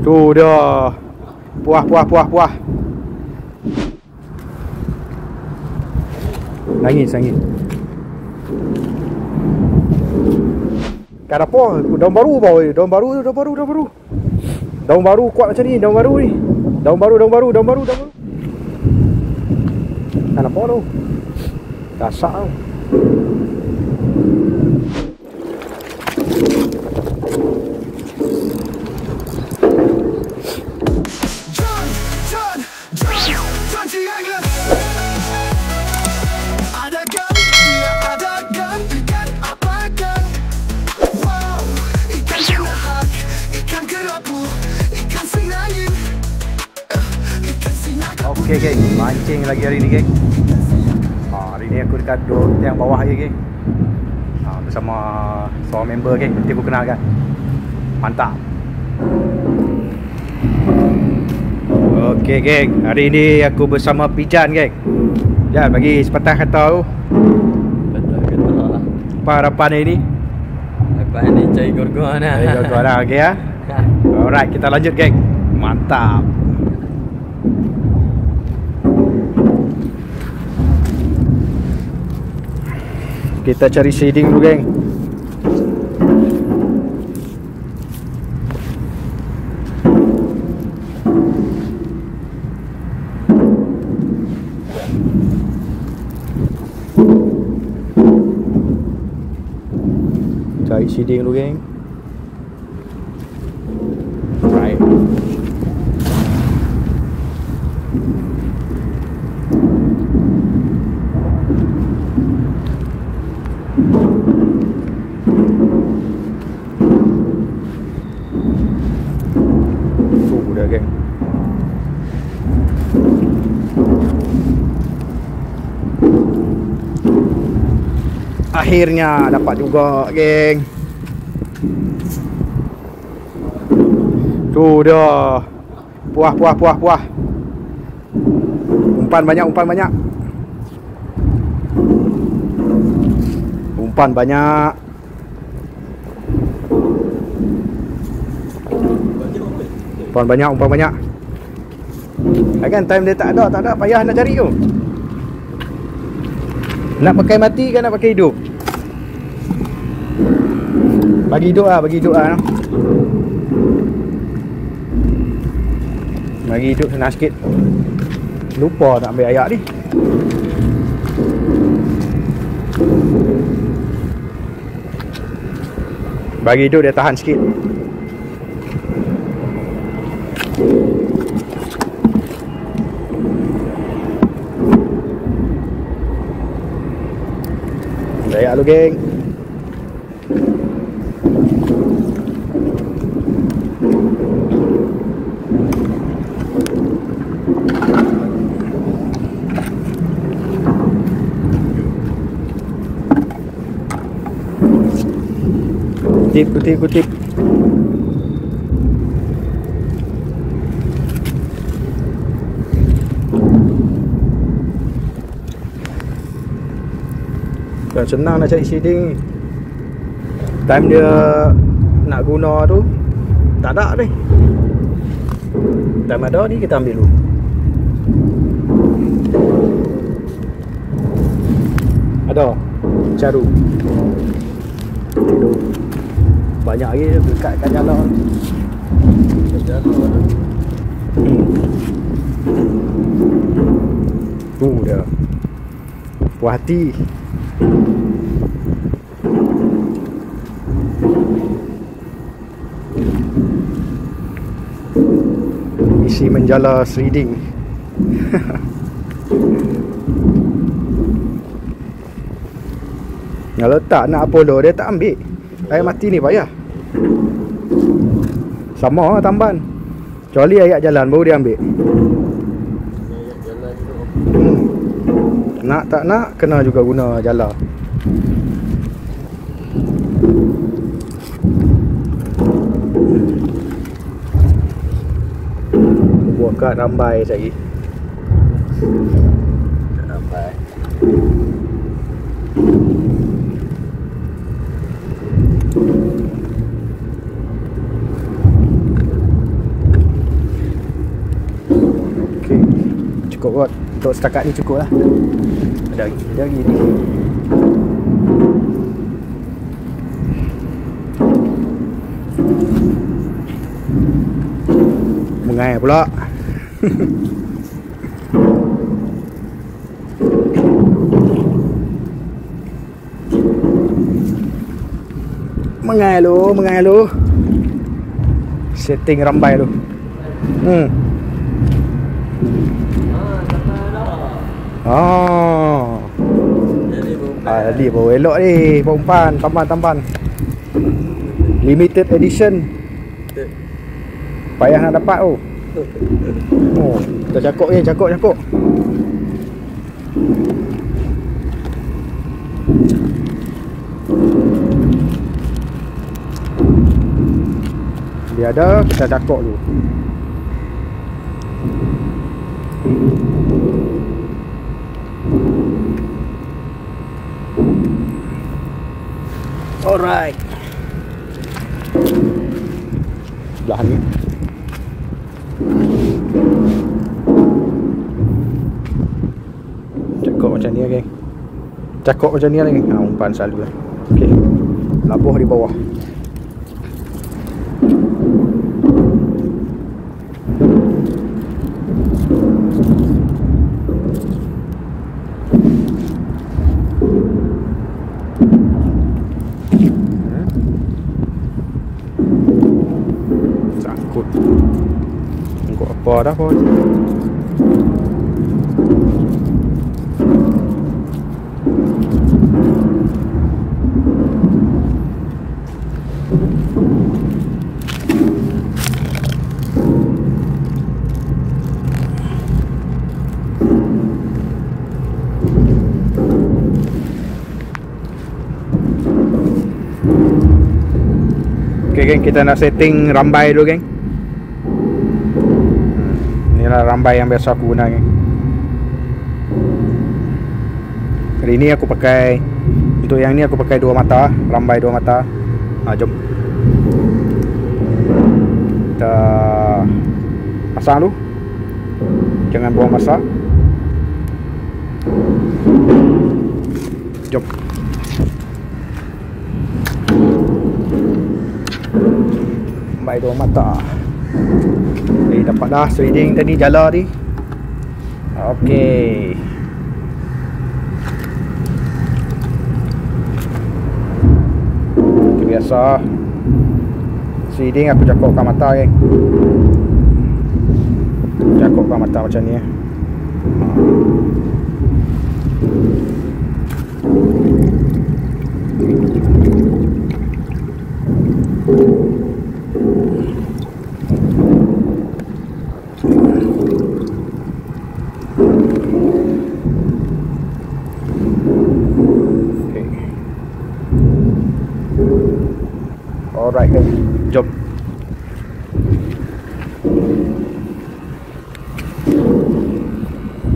Tu dia. Puah. Nangis. Kan apa? Daun baru bau. Daun baru kuat macam ni. Daun baru. Kan apa tu? Gasak tu. Okay, geng, mancing lagi hari ni, geng. Hari ni aku dekat duduk yang bawah je, geng. Bersama seorang member, geng. Nanti aku kenalkan. Mantap. Okay, geng. Hari ni aku bersama Pijan, geng. Jan, bagi sepatah kata tu. Apa harapan hari ni? Harapan ni cari gorgon lah. Cari gorgon lah, okay ya. Alright, kita lanjut, geng. Mantap. Kita cari shading dulu, geng. Cari shading dulu, geng. Right. Dah, geng. Akhirnya dapat juga, geng. Tu dia. Puah. Umpan banyak. Umpan banyak. Umpan banyak. Kan time dia tak ada payah nak cari tu. Nak pakai mati kan nak pakai hidup? Bagi hidup lah. Bagi hidup senang sikit. Lupa nak ambil ayak ni. Bagi hidup dia tahan sikit. Ayak lu, geng. Kutip. Dah senang nak cari shading ni. Time dia nak guna tu tak ada ni. Time ada ni kita ambil dulu. Ada caru. Banyak lagi dekat kat jalan. Tu dia. Puas hati. Misi menjala shading. Kalau tak nak Apollo dia tak ambil. Air mati ni payah. Sama lah tamban. Kecuali ayat jalan baru dia ambil. Nak tak nak kena juga guna jala. Buat kat rambai lagi. Rambai. cukup kot. Untuk setakat ni cukup lah. Ada lagi ni. Mengai pula. Mengai lu. Setting rambai lu. Jadi baru elok ni pompan, tamban. Limited edition. Payah nak dapat tu. Oh, kita cakok. Dia ada, kita cakok dulu. Alright. Sebelah ni. Cakok macam ni geng. Cakok macam ni lagi. Umpan selalu lah. Okey. Labuh di bawah. Sangkut. Tengok apa dah pun. Okay geng, kita nak setting rambai dulu geng. Inilah rambai yang biasa aku guna geng. Hari ni aku pakai, untuk yang ni aku pakai 2 mata, rambai 2 mata. Jom kita pasang dulu. Jangan buang masa. Jom. Rambai 2 mata. Dapat dah swiding tadi jala ni. Okey. Biasa swiding aku cakupkan mata geng. Cakupkan mata macam ni. Alright guys, jom.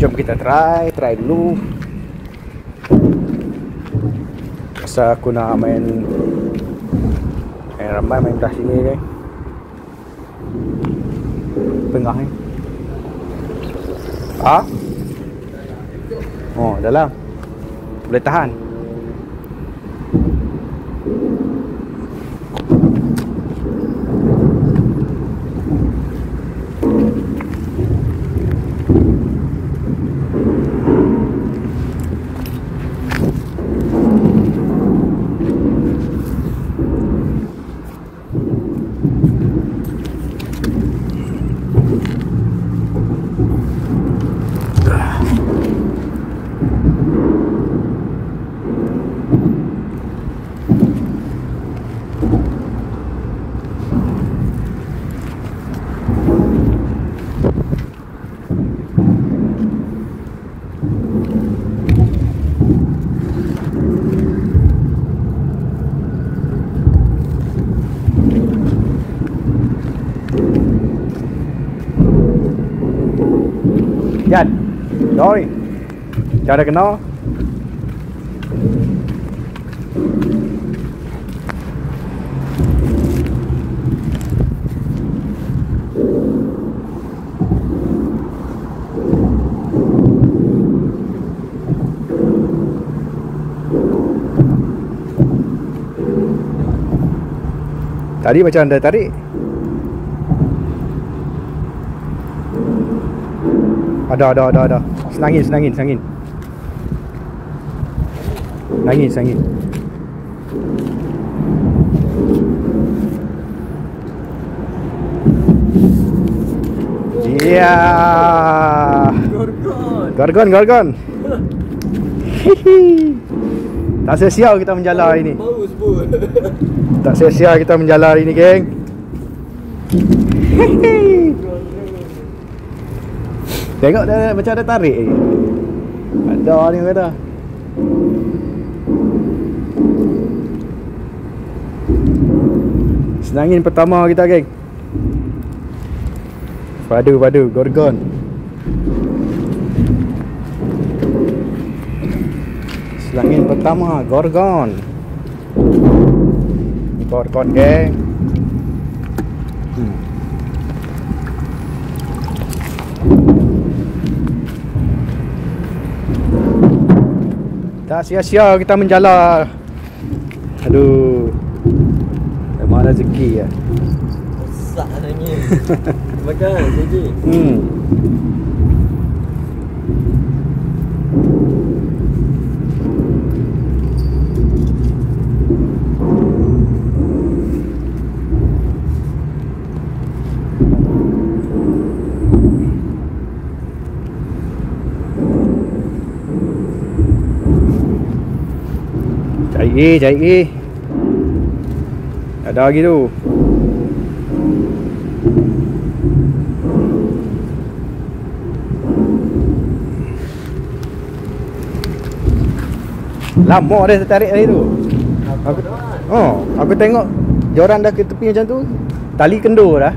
Jom kita try dulu. Masa aku nak main ramai, main belah sini guys. Tengah ni. Oh, dalam. Boleh tahan. Yan. Rồi. Cho đây cái nó. Tadi macam anda tarik. Ada. Senangin. Senangin. Iya. Gorgon. Tak sia-sia kita menjala hari ni. Bagus pun. Tak sia-sia kita menjala hari ni, geng. Tengok dah macam ada tarik ni. Ada ni kata. Senangin pertama kita, geng. Padu gorgon. Selangin pertama gorgon. Gorgon, geng. Tak sia-sia kita menjala. Aduh. Memang rezeki ya. Besar nangis. Makan saja. Cari. Ada lagi tu. Lama dah tarik tadi tu. Aku tengok joran dah ke tepi macam tu. Tali kendur dah.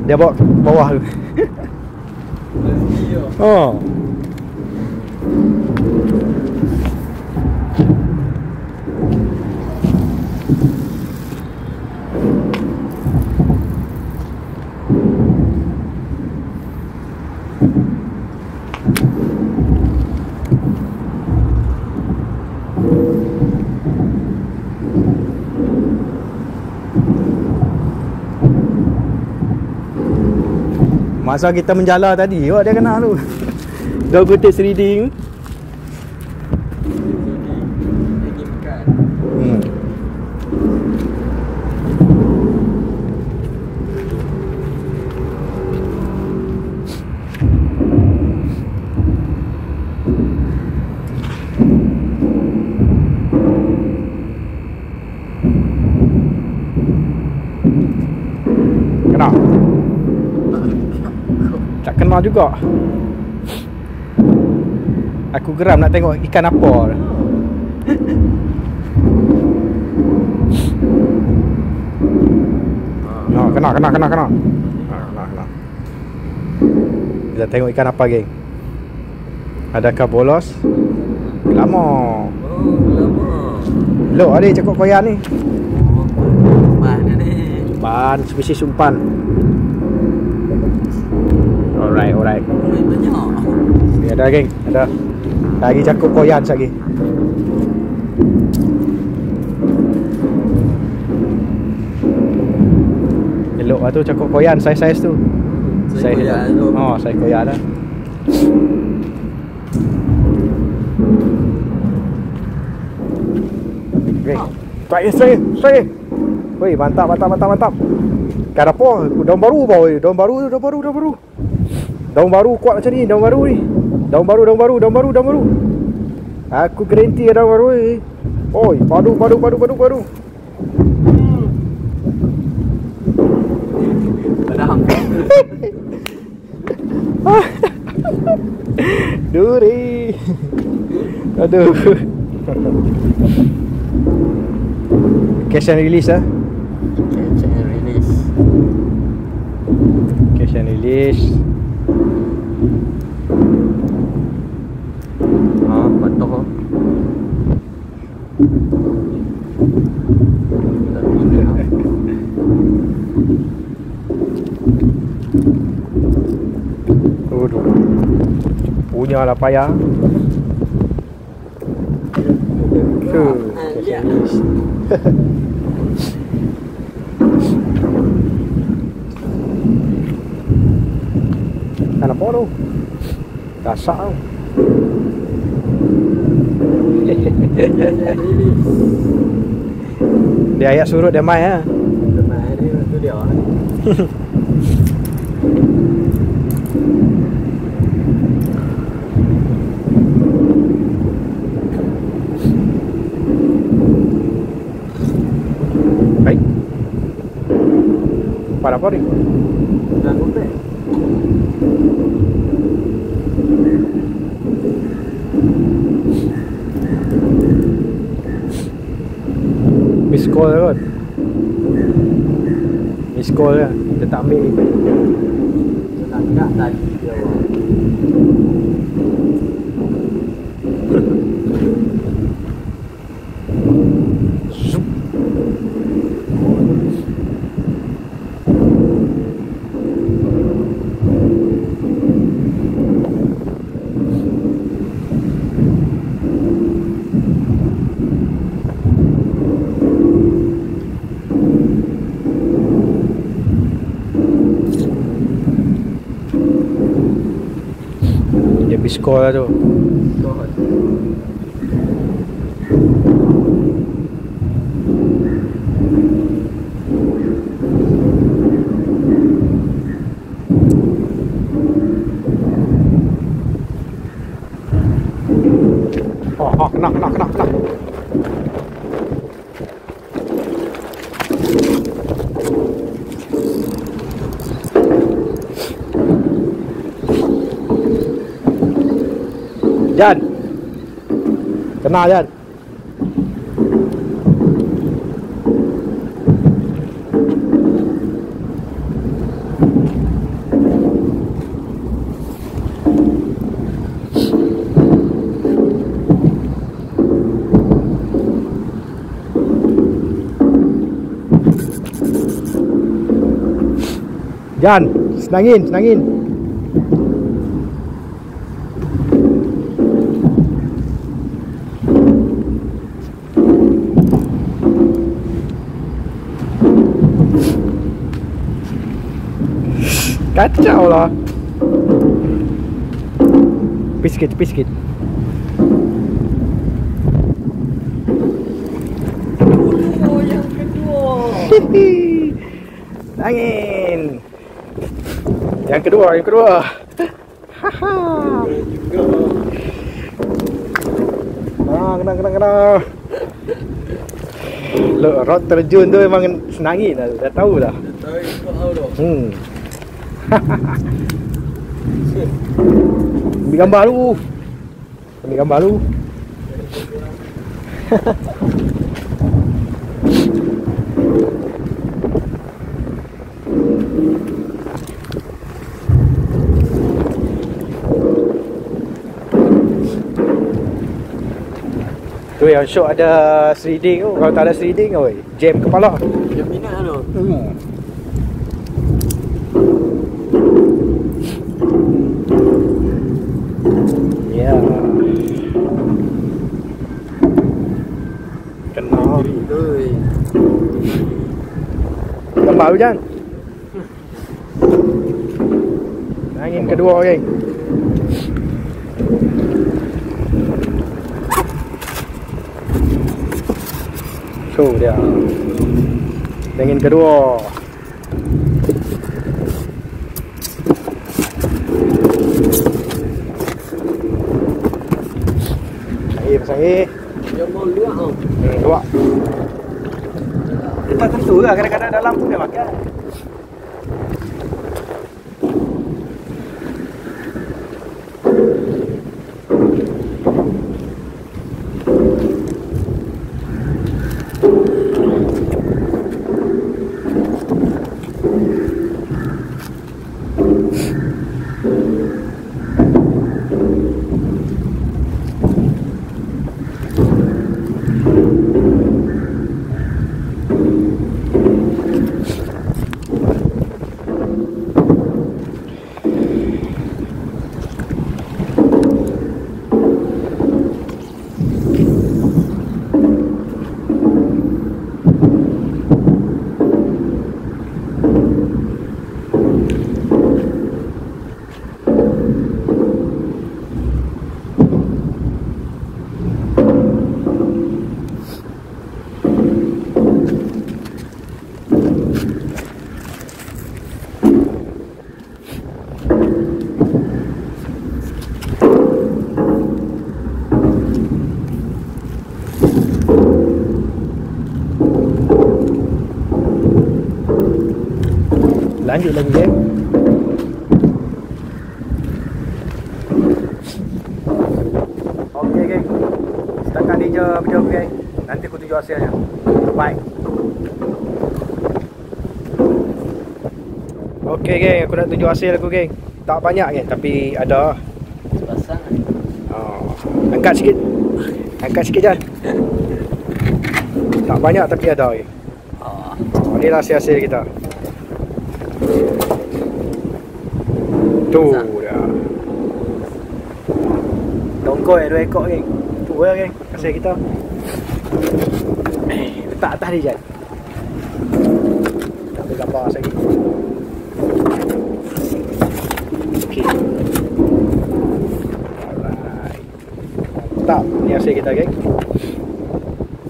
Dia bawa ke bawah tu. Masa kita menjala tadi, dia kena tu. Dah kutip reading. Lagi makan. Kena. Tak kena juga. Aku geram nak tengok ikan apa. Kena. Kita tengok ikan apa, geng. Adakah bolos? Lama. Lok ada cakap koyan ni. Umpan ni. Umpan, spesies umpan. Alright. Banyak. Ni ada, geng. Ada. Lagi cakap koyan lagi. Elok lah tu cakap koyan, saiz tu. Saiz koyan tu. Saiz koyan dah. Geng. Strike. Woi, mantap. Kan apa? Daun baru bau. Daun baru. Daun baru kuat macam ni, daun baru ni. Daun baru. Aku garanti daun baru ni. Oi, padu. Padahal. Duri. Aduh. Catch and release ah. Catch and release. Patuh. Aduh. Punya lah payah. Gasak tau. Dia ayat surut dia mai lah. Teman ni tu dia. Baik. Para apa ni? Dah komplit. Miss call kot. Miss call lah. Dia tak ambil ni. Nak tadi dia awak. Zup. Dia miss call lah tu. Kau Oh, kena. Jan. Kena Jan. Jan, senangin. Kacau lah. Tepi sikit. Oh, yang kedua. Angin. Yang kedua. Haha. Kena. Rod terjun tu memang senangin lah. Dah tahu dah. Tahu kau dah. Ambil gambar lu. Tu yang syok ada shredding tu. Kalau tak ada shredding oi, jam kepala. Dia minat tu. Ya. Kena. Gambar tu Jan. Angin kedua geng. Tu dia. Angin kedua. Pasang air. Dia mau luak tau. Luak. Tak tentu lah, kadang-kadang dalam pun dia makan. Lanjut lagi geng. Okey geng, setakat ni je video aku geng. Nanti aku tunjuk hasilnya. Bye. Okey geng, aku nak tunjuk hasil aku geng. Tak banyak geng, tapi ada. Pasang. Oh, angkat sikit. Angkat sikit Jan. Tak banyak tapi ada geng. Oh. Ni lah hasil kita. Tu dah. Tongkoi 2 ekor geng. Tu lah geng, hasil kita. Letak atas ni Jan. Tak boleh gambar lagi. Okey. Alright. Tak, ni hasil kita geng.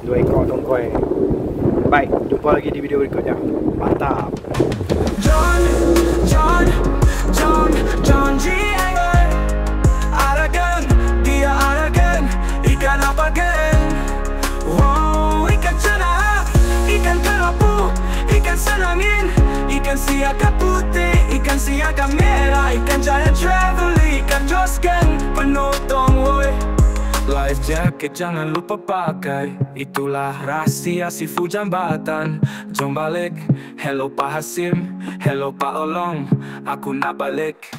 2 ekor tongkoi. Baik, jumpa lagi di video berikutnya. Mantap. John G. Aragan, dia aragan, ikan apa geng? Wow, ikan cana, ikan kerapu, ikan senangin, ikan siaga putih, ikan siaga merah, ikan giant travel, ikan josken, penuh tong woi. Life jacket jangan lupa pakai, itulah rahasia seafood jambatan. Jom balik, hello Pak Hasim, hello Pak Olong, aku nak balik.